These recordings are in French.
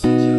Thank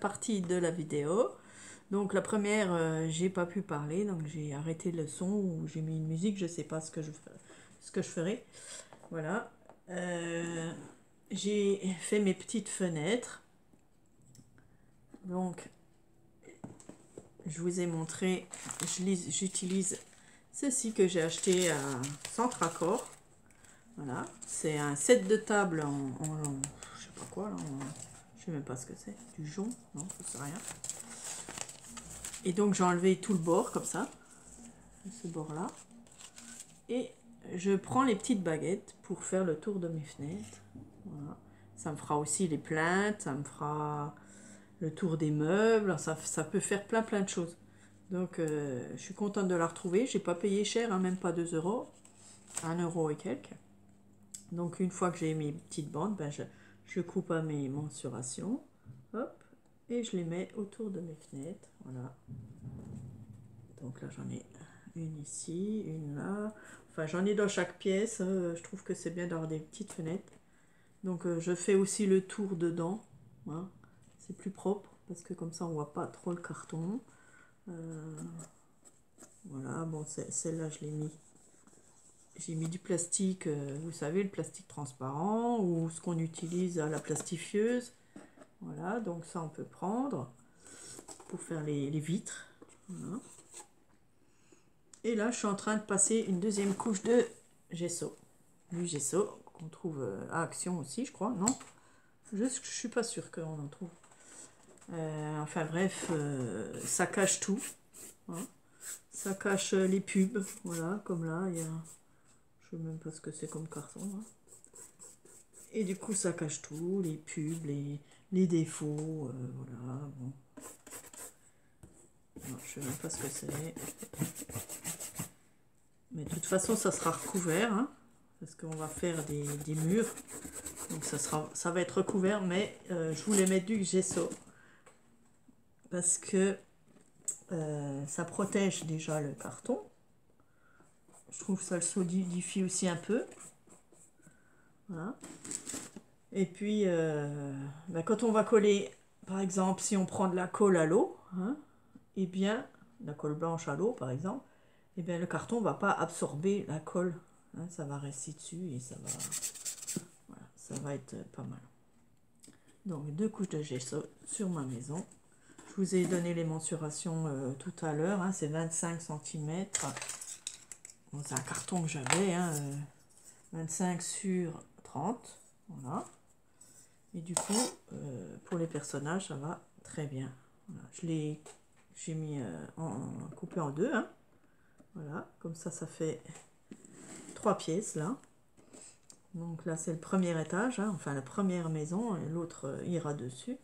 partie de la vidéo. Donc la première, j'ai pas pu parler, donc j'ai arrêté le son ou j'ai mis une musique, je sais pas ce que je ferai. Voilà. J'ai fait mes petites fenêtres. Donc je vous ai montré, j'utilise ceci que j'ai acheté à Centracor. Voilà, c'est un set de table en je sais pas quoi là, je sais même pas ce que c'est, du jonc, non, je sais rien. Et donc j'ai enlevé tout le bord comme ça, ce bord là, et je prends les petites baguettes pour faire le tour de mes fenêtres. Voilà. Ça me fera aussi les plinthes, ça me fera le tour des meubles, ça peut faire plein de choses. Donc je suis contente de la retrouver, j'ai pas payé cher, hein, même pas 2 €, 1 € et quelques. Donc une fois que j'ai mes petites bandes, ben, je coupe à mes mensurations, hop, et je les mets autour de mes fenêtres, voilà. Donc là j'en ai une ici, une là, enfin j'en ai dans chaque pièce, je trouve que c'est bien d'avoir des petites fenêtres. Donc je fais aussi le tour dedans, hein. C'est plus propre, parce que comme ça on voit pas trop le carton. Voilà, bon celle-là je l'ai mis. J'ai mis du plastique, vous savez, le plastique transparent ou ce qu'on utilise à la plastifieuse. Voilà, donc ça on peut prendre pour faire les vitres. Voilà. Et là, je suis en train de passer une deuxième couche de gesso. Du gesso qu'on trouve à Action aussi, je crois, non? Je suis pas sûre qu'on en trouve. Enfin bref, ça cache tout. Hein. Ça cache les pubs, voilà, comme là, il y a... Je sais même pas ce que c'est comme carton. Hein. Et du coup, ça cache tout, les pubs, les défauts, voilà. Bon. Non, je sais même pas ce que c'est. Mais de toute façon, ça sera recouvert, hein, parce qu'on va faire des murs. Donc ça va être recouvert, mais je voulais mettre du gesso. Parce que ça protège déjà le carton. Je trouve que ça le solidifie aussi un peu. Voilà. Et puis, ben, quand on va coller, par exemple, si on prend de la colle à l'eau, hein, eh bien, la colle blanche à l'eau, par exemple, eh bien, le carton ne va pas absorber la colle. Hein, ça va rester dessus et voilà, ça va être pas mal. Donc, 2 couches de gesso sur ma maison. Je vous ai donné les mensurations tout à l'heure. Hein, c'est 25 cm. Bon, c'est un carton que j'avais. Hein, 25 sur 30. Voilà. Et du coup, pour les personnages, ça va très bien. Voilà, j'ai mis coupé en deux. Hein. Voilà, comme ça fait 3 pièces là. Donc là, c'est le premier étage, hein, enfin la première maison, et l'autre ira dessus.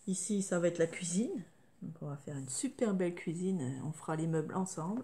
Ici, ça va être la cuisine. Donc on va faire une super belle cuisine, on fera les meubles ensemble.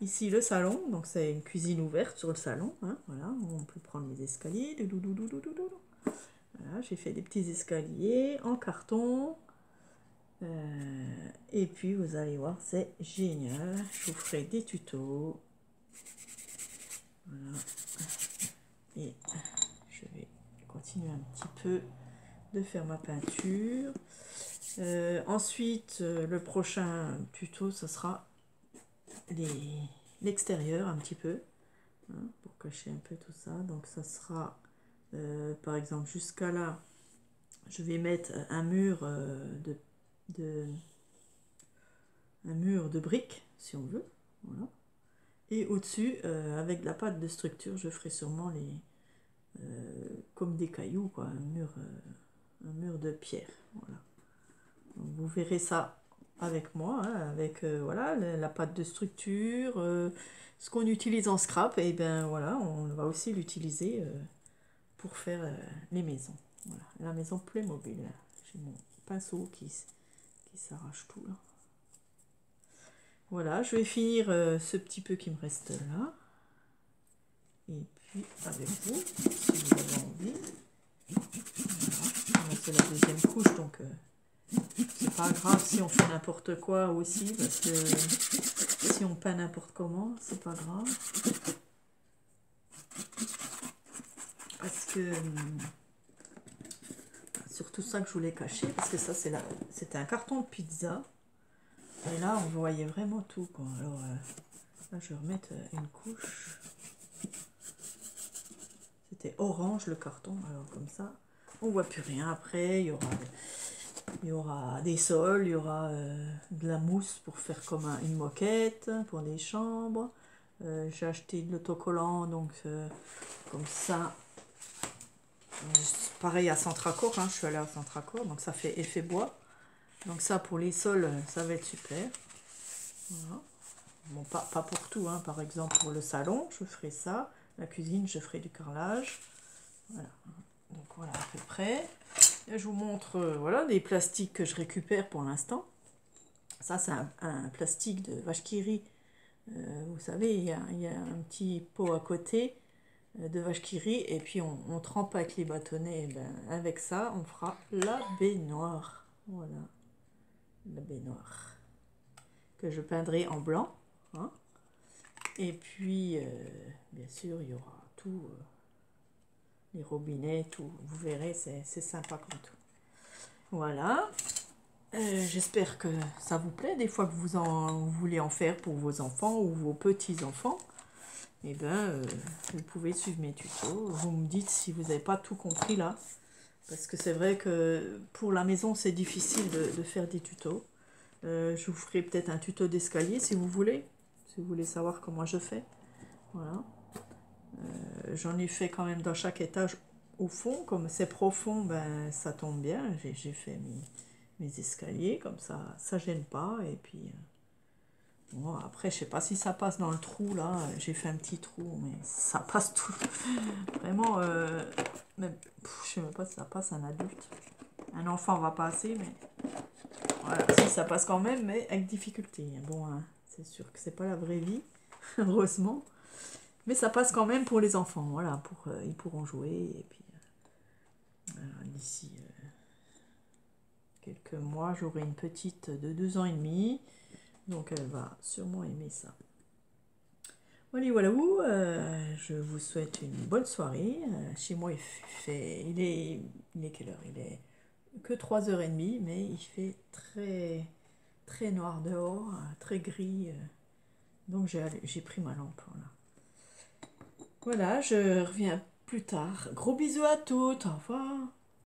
Ici, le salon, donc c'est une cuisine ouverte sur le salon. Hein, voilà, on peut prendre les escaliers. Voilà, j'ai fait des petits escaliers en carton. Et puis, vous allez voir, c'est génial. Je vous ferai des tutos. Voilà. Et je vais continuer un petit peu de faire ma peinture. Ensuite, le prochain tuto, ce sera l'extérieur un petit peu. Hein, pour cacher un peu tout ça. Donc, ça sera, par exemple, jusqu'à là, je vais mettre un mur un mur de briques, si on veut. Voilà. Et au-dessus, avec de la pâte de structure, je ferai sûrement comme des cailloux, quoi, un mur de pierre. Voilà. Donc, vous verrez ça avec moi, hein, avec voilà, la pâte de structure, ce qu'on utilise en scrap, et bien voilà, on va aussi l'utiliser pour faire les maisons. Voilà, la maison Playmobil. J'ai mon pinceau qui s'arrache tout là. Voilà, je vais finir ce petit peu qui me reste là. Et puis avec vous, si vous avez envie. Voilà, c'est la deuxième couche, donc c'est pas grave si on fait n'importe quoi aussi, parce que si on peint n'importe comment, c'est pas grave. Parce que surtout ça que je voulais cacher, parce que ça, c'était un carton de pizza. Et là, on voyait vraiment tout, quoi. Alors, là, je vais remettre une couche. C'était orange, le carton. Alors, comme ça, on voit plus rien. Après, il y aura des sols, il y aura de la mousse pour faire comme une moquette, pour des chambres. J'ai acheté de l'autocollant, donc comme ça. Pareil à Centracore, hein, je suis allée à Centracore, donc ça fait effet bois. Donc ça, pour les sols, ça va être super. Voilà. Bon, pas pour tout, hein. Par exemple pour le salon, je ferai ça. La cuisine, je ferai du carrelage. Voilà. Donc voilà à peu près. Et je vous montre voilà, des plastiques que je récupère pour l'instant. Ça, c'est un plastique de vache qui rit. Vous savez, il y a un petit pot à côté de vache qui rit. Et puis on trempe avec les bâtonnets. Et ben, avec ça, on fera la baignoire. Voilà. La baignoire. Que je peindrai en blanc. Hein. Et puis, bien sûr, il y aura tout. Les robinets, tout. Vous verrez, c'est sympa comme tout. Voilà. J'espère que ça vous plaît. Des fois que vous voulez en faire pour vos enfants ou vos petits-enfants, eh ben, vous pouvez suivre mes tutos. Vous me dites si vous n'avez pas tout compris là. Parce que c'est vrai que pour la maison, c'est difficile de faire des tutos. Je vous ferai peut-être un tuto d'escalier si vous voulez. Si vous voulez savoir comment je fais. Voilà. J'en ai fait quand même dans chaque étage au fond. Comme c'est profond, ben, ça tombe bien. J'ai fait mes escaliers, comme ça gêne pas. Et puis, bon, après, je sais pas si ça passe dans le trou, là. J'ai fait un petit trou, mais ça passe tout. Vraiment, même, je sais même pas si ça passe un adulte. Un enfant va passer, mais voilà, si ça passe quand même, mais avec difficulté. Bon, hein, c'est sûr que c'est pas la vraie vie, heureusement. Mais ça passe quand même pour les enfants, voilà, ils pourront jouer. Et puis, d'ici quelques mois, j'aurai une petite de 2 ans et demi. Donc, elle va sûrement aimer ça. Voilà, je vous souhaite une bonne soirée. Chez moi, il est quelle heure? Il est que 3h30, mais il fait très, très noir dehors, très gris. Donc, j'ai pris ma lampe, voilà. Voilà, je reviens plus tard. Gros bisous à toutes. Au revoir.